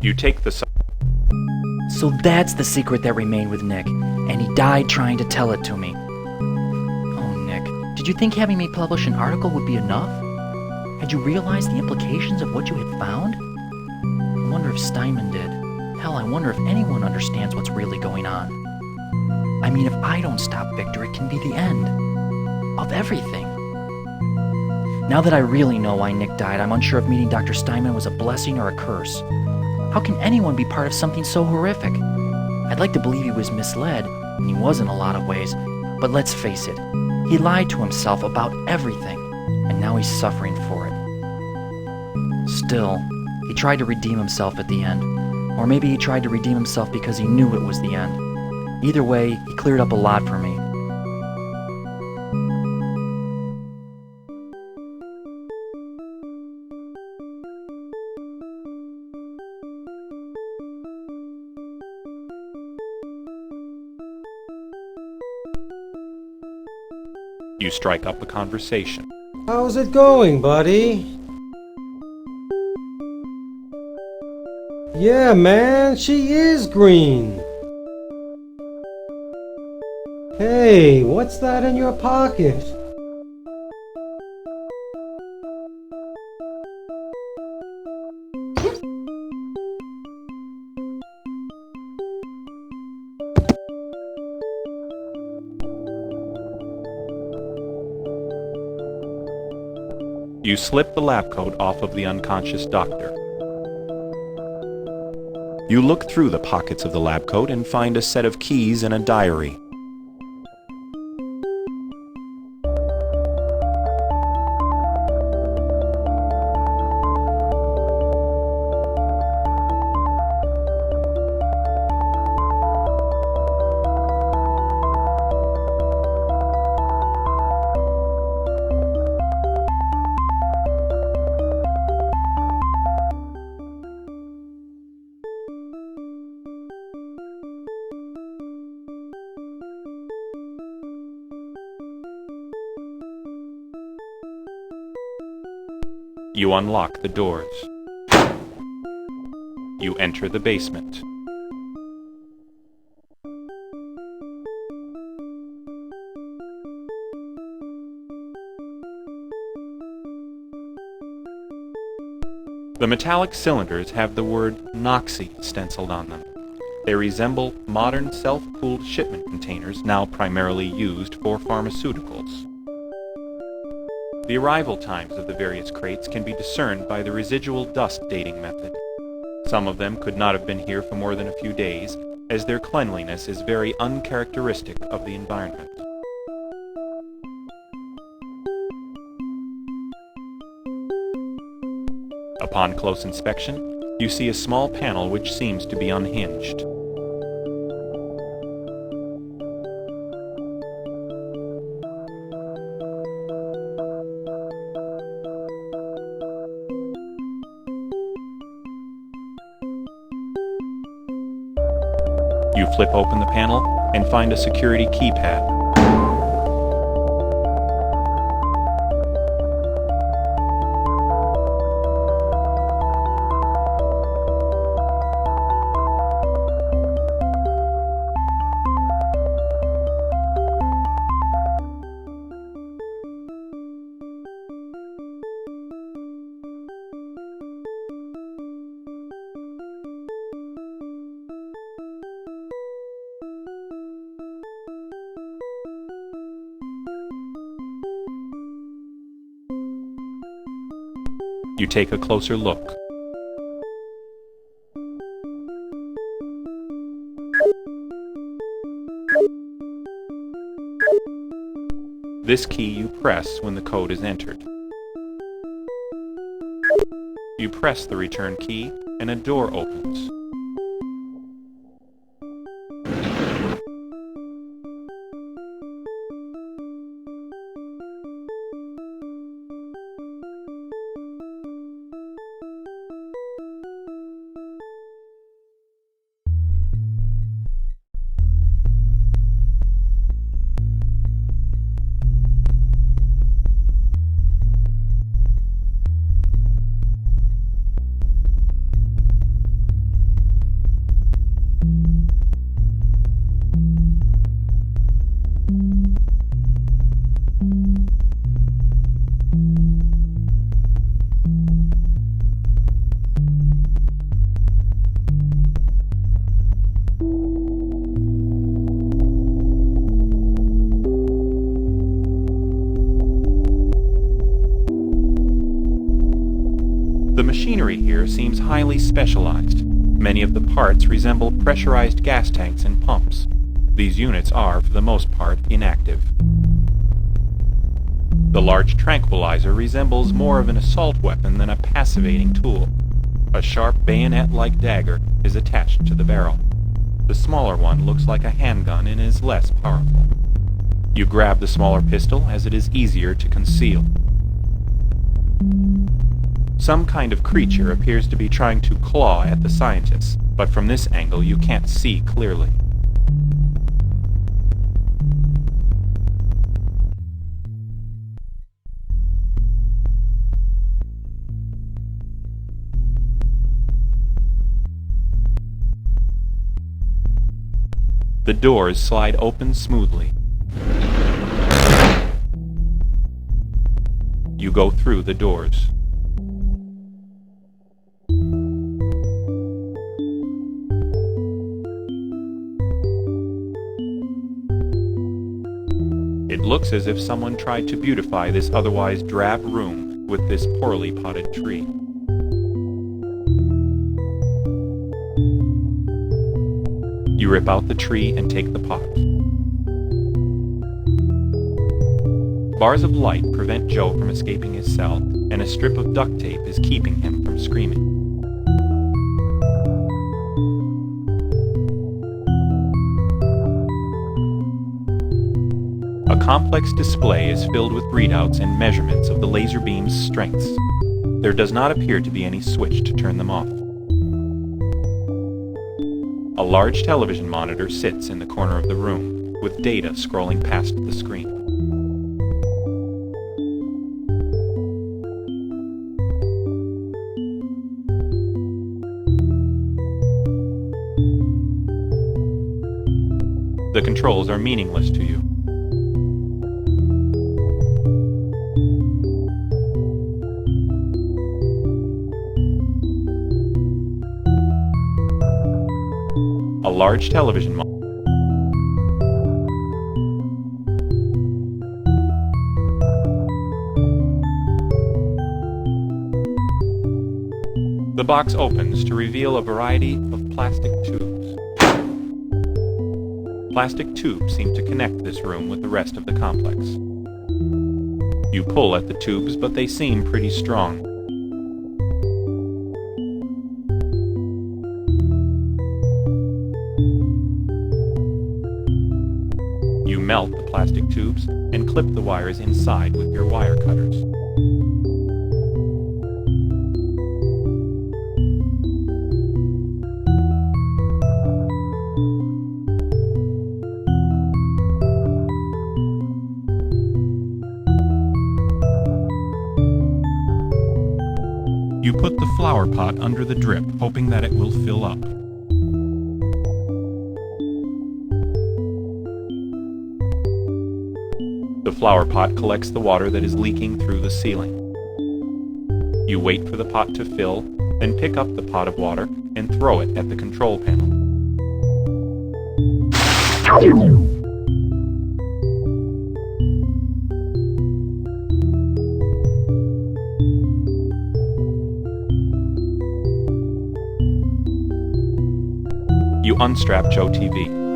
You take the... So that's the secret that remained with Nick, and he died trying to tell it to me. Oh, Nick, did you think having me publish an article would be enough? Had you realized the implications of what you had found? I wonder if Steinman did. Hell, I wonder if anyone understands what's really going on. I mean, if I don't stop Victor, it can be the end of everything. Now that I really know why Nick died, I'm unsure if meeting Dr. Steinman was a blessing or a curse. How can anyone be part of something so horrific? I'd like to believe he was misled, and he was in a lot of ways, but let's face it, he lied to himself about everything, and now he's suffering for it. Still, he tried to redeem himself at the end, or maybe he tried to redeem himself because he knew it was the end. Either way, he cleared up a lot for me. You strike up a conversation. How's it going, buddy? Yeah, man, she is green. Hey, what's that in your pocket? You slip the lab coat off of the unconscious doctor. You look through the pockets of the lab coat and find a set of keys and a diary. You unlock the doors. You enter the basement. The metallic cylinders have the word Noxy stenciled on them. They resemble modern self-cooled shipment containers now primarily used for pharmaceuticals. The arrival times of the various crates can be discerned by the residual dust dating method. Some of them could not have been here for more than a few days, as their cleanliness is very uncharacteristic of the environment. Upon close inspection, you see a small panel which seems to be unhinged. You flip open the panel and find a security keypad. You take a closer look. This key you press when the code is entered. You press the return key and a door opens. machinery here seems highly specialized. Many of the parts resemble pressurized gas tanks and pumps. These units are, for the most part, inactive. The large tranquilizer resembles more of an assault weapon than a passivating tool. A sharp bayonet-like dagger is attached to the barrel. The smaller one looks like a handgun and is less powerful. You grab the smaller pistol as it is easier to conceal. Some kind of creature appears to be trying to claw at the scientists, but from this angle you can't see clearly. The doors slide open smoothly. You go through the doors. It looks as if someone tried to beautify this otherwise drab room with this poorly potted tree. You rip out the tree and take the pot. Bars of light prevent Joe from escaping his cell, and a strip of duct tape is keeping him from screaming. A complex display is filled with readouts and measurements of the laser beam's strengths. There does not appear to be any switch to turn them off. A large television monitor sits in the corner of the room, with data scrolling past the screen. The controls are meaningless to you. A large television monitor. The box opens to reveal a variety of plastic tubes. Plastic tubes seem to connect this room with the rest of the complex. You pull at the tubes, but they seem pretty strong. You melt the plastic tubes and clip the wires inside with your wire cutters. You put the flower pot under the drip, hoping that it will fill up. The flower pot collects the water that is leaking through the ceiling. You wait for the pot to fill, then pick up the pot of water and throw it at the control panel. You unstrap Joe TV.